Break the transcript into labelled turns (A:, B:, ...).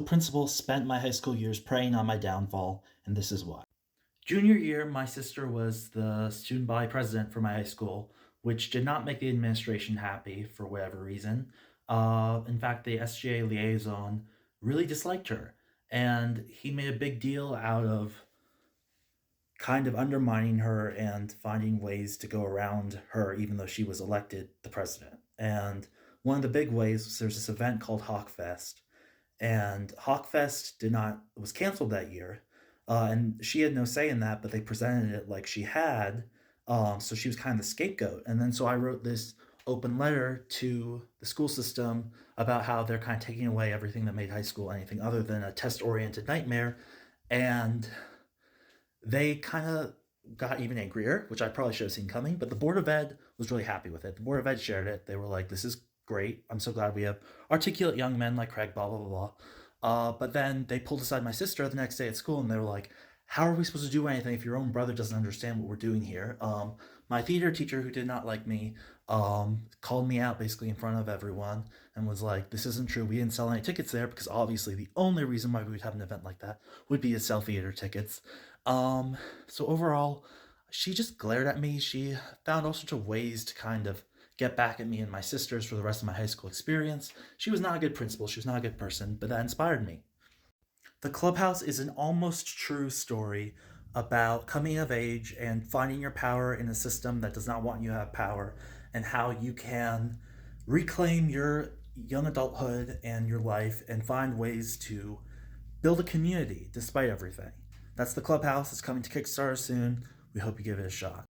A: Principal spent my high school years preying on my downfall, and this is why. Junior year, my sister was the student body president for my high school, which did not make the administration happy for whatever reason. In fact, the SGA liaison really disliked her, and he made a big deal out of kind of undermining her and finding ways to go around her, even though she was elected the president. And one of the big ways was there's this event called Hawkfest, and Hawkfest did not was canceled that year, and she had no say in that, but they presented it like she had, so she was kind of the scapegoat. And then so I wrote this open letter to the school system about how they're kind of taking away everything that made high school anything other than a test-oriented nightmare, and they kind of got even angrier, which I probably should have seen coming, but the Board of Ed was really happy with it. The Board of Ed shared it. They were like, this is great. I'm so glad we have articulate young men like Craig, blah, blah, blah, blah. But then they pulled aside my sister the next day at school and they were like, how are we supposed to do anything if your own brother doesn't understand what we're doing here? My theater teacher, who did not like me, called me out basically in front of everyone and was like, this isn't true. We didn't sell any tickets there because obviously the only reason why we would have an event like that would be to sell theater tickets. So overall, she just glared at me. She found all sorts of ways to kind of get back at me and my sisters for the rest of my high school experience. She was not a good principal. She was not a good person, but that inspired me. The Clubhouse is an almost true story about coming of age and finding your power in a system that does not want you to have power, and how you can reclaim your young adulthood and your life and find ways to build a community despite everything. That's the Clubhouse. It's coming to Kickstarter soon. We hope you give it a shot.